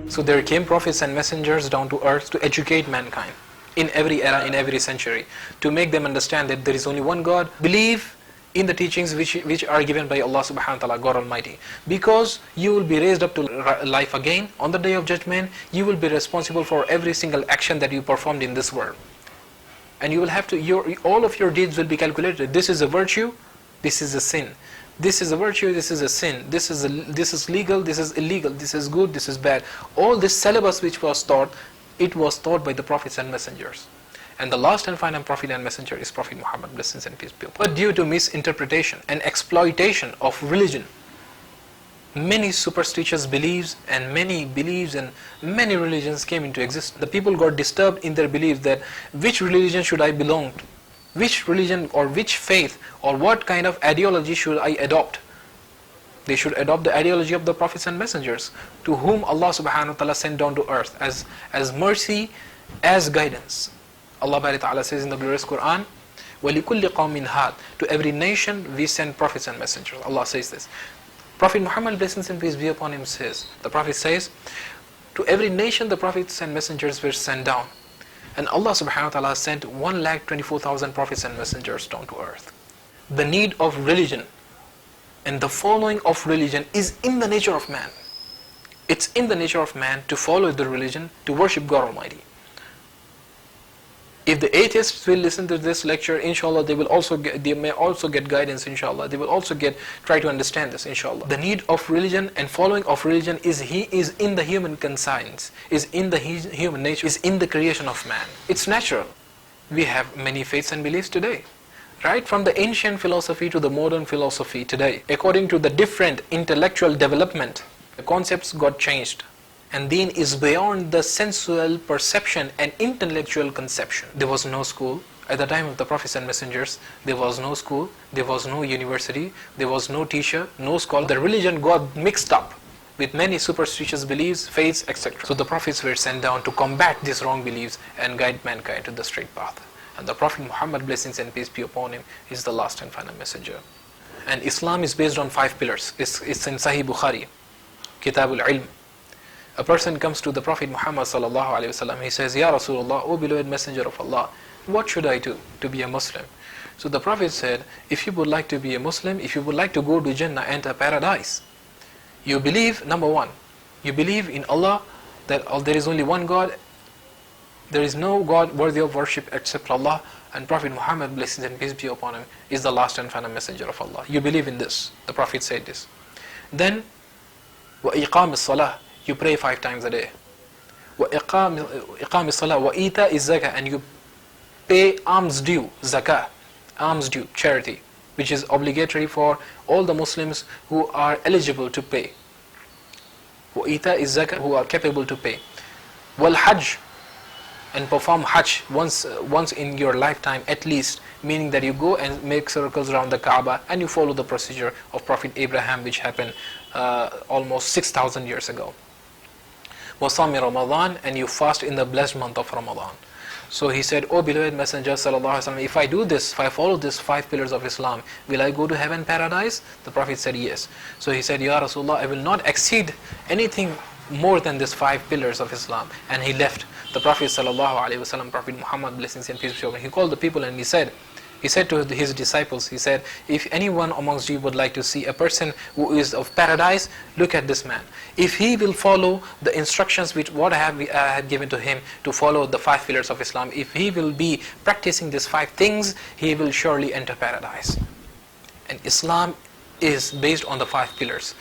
So there came prophets and messengers down to earth to educate mankind in every era, in every century, to make them understand that there is only one God. Believe in the teachings which are given by Allah subhanahu wa ta'ala, God Almighty. Because you will be raised up to life again on the day of judgment. You will be responsible for every single action that you performed in this world. And you will have to, all of your deeds will be calculated. This is a virtue, this is a sin. This is a virtue, this is a sin. This is legal, this is illegal. This is good, this is bad. All this syllabus which was taught, it was taught by the prophets and messengers. And the last and final prophet and messenger is Prophet Muhammad, blessings and peace be upon him. But due to misinterpretation and exploitation of religion, many superstitious beliefs and many beliefs and many religions came into existence. The people got disturbed in their belief that which religion should I belong to? Which religion or which faith or what kind of ideology should I adopt? They should adopt the ideology of the prophets and messengers, to whom Allah subhanahu wa ta'ala sent down to earth as mercy, as guidance. Allah Ta'ala says in the glorious Quran, وَلِكُلِّ قَوْمٍ هَادٍ, to every nation we send prophets and messengers. Allah says this. Prophet Muhammad, blessings and peace be upon him, says, the Prophet says, to every nation the prophets and messengers were sent down. And Allah subhanahu wa ta'ala sent 1,24,000 prophets and messengers down to earth. The need of religion and the following of religion is in the nature of man. It's in the nature of man to follow the religion, to worship God Almighty. If the atheists will listen to this lecture, inshallah, they may also get guidance, inshallah. They will also try to understand this, inshallah. The need of religion and following of religion is in the human conscience, is in the human nature, is in the creation of man. It's natural. We have many faiths and beliefs today, right? From the ancient philosophy to the modern philosophy today. According to the different intellectual development, the concepts got changed. And deen is beyond the sensual perception and intellectual conception. There was no school. At the time of the prophets and messengers, there was no school, there was no university, there was no teacher, no scholar. The religion got mixed up with many superstitious beliefs, faiths, etc. So the prophets were sent down to combat these wrong beliefs and guide mankind to the straight path. And the Prophet Muhammad, blessings and peace be upon him, is the last and final messenger. And Islam is based on 5 pillars. It's in Sahih Bukhari, Kitabul Ilm. A person comes to the Prophet Muhammad sallallahu alaihi wasallam. He says, Ya Rasulullah, O beloved messenger of Allah, what should I do to be a Muslim? So the Prophet said, if you would like to be a Muslim, if you would like to go to Jannah, enter paradise, you believe, number one, you believe in Allah, that there is only one God, there is no God worthy of worship except Allah, and Prophet Muhammad, blessings and peace be upon him, is the last and final messenger of Allah. You believe in this. The Prophet said this. Then, وَإِقَامِ الصَّلَاةِ, you pray 5 times a day. وَإِقَامِ الصَّلَاةِ وَإِيتَاءِ الزَّكَاةِ, and you pay alms due, zakah, alms due, charity, which is obligatory for all the Muslims who are eligible to pay. وَإِيتَاءِ الزَّكَاةِ, who are capable to pay. وَالْحَجْ, and perform Hajj once in your lifetime at least, meaning that you go and make circles around the Kaaba and you follow the procedure of Prophet Abraham, which happened almost 6,000 years ago. وَصَامِ Ramadan, and you fast in the blessed month of Ramadan. So he said, O beloved Messenger sallallahu alaihi wasallam, if I do this, if I follow these 5 pillars of Islam, will I go to heaven, paradise? The Prophet said yes. So he said, Ya Rasulullah, I will not exceed anything more than these 5 pillars of Islam. And he left. The Prophet sallallahu alaihi wasallam, Prophet Muhammad, blessings and peace be upon him, he called the people and he said to his disciples, he said, if anyone amongst you would like to see a person who is of paradise, look at this man. If he will follow the instructions which I have given to him to follow the 5 pillars of Islam, if he will be practicing these 5 things, he will surely enter paradise. And Islam is based on the 5 pillars.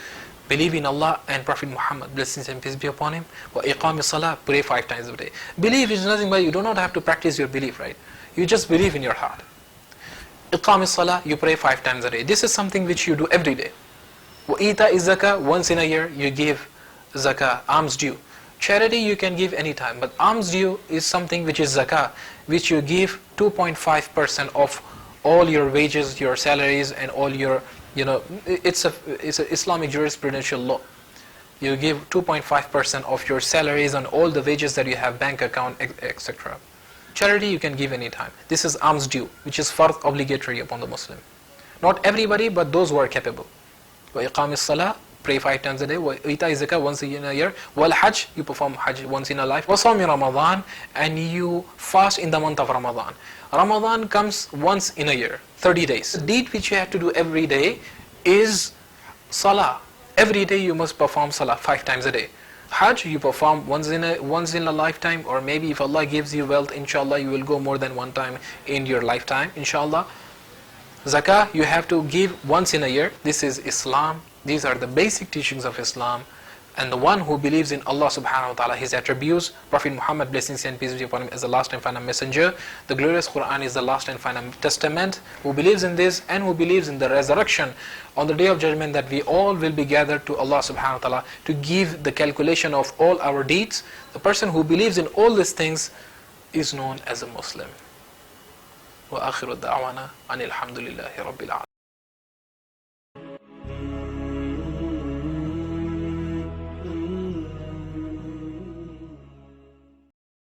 Believe in Allah and Prophet Muhammad, blessings and peace be upon him. وَإِقَامِ الصَّلَاةِ, pray 5 times a day. Belief is nothing but you do not have to practice your belief, right? You just believe in your heart. Iqam as-salah, you pray 5 times a day. This is something which you do every day. Wa-ita is-zakah, once in a year you give zakah, alms due. Charity you can give any time, but alms due is something which is zakah, which you give 2.5% of all your wages, your salaries, and all your, it's an Islamic jurisprudential law. You give 2.5% of your salaries and all the wages that you have, bank account, etc. Charity you can give any time. This is alms due, which is fard, obligatory upon the Muslim. Not everybody, but those who are capable. وَإِقَامِ الصَّلَاةِ pray 5 times a day. Ita zakah once in a year. Wal hajj, you perform hajj once in a life. Wa sawmi Ramadan, and you fast in the month of Ramadan. Ramadan comes once in a year, 30 days. The deed which you have to do every day is salah. Every day you must perform salah 5 times a day. Hajj you perform once in a lifetime, or maybe if Allah gives you wealth, inshallah you will go more than one time in your lifetime, inshallah. Zakah you have to give once in a year. This is Islam. These are the basic teachings of Islam. And the one who believes in Allah subhanahu wa ta'ala, His attributes, Prophet Muhammad, blessings and peace be upon him, is the last and final messenger. The glorious Quran is the last and final testament. Who believes in this and who believes in the resurrection on the day of judgment, that we all will be gathered to Allah subhanahu wa ta'ala to give the calculation of all our deeds. The person who believes in all these things is known as a Muslim. Wa akhiru da'wana anil hamdulillahi rabbil alamin.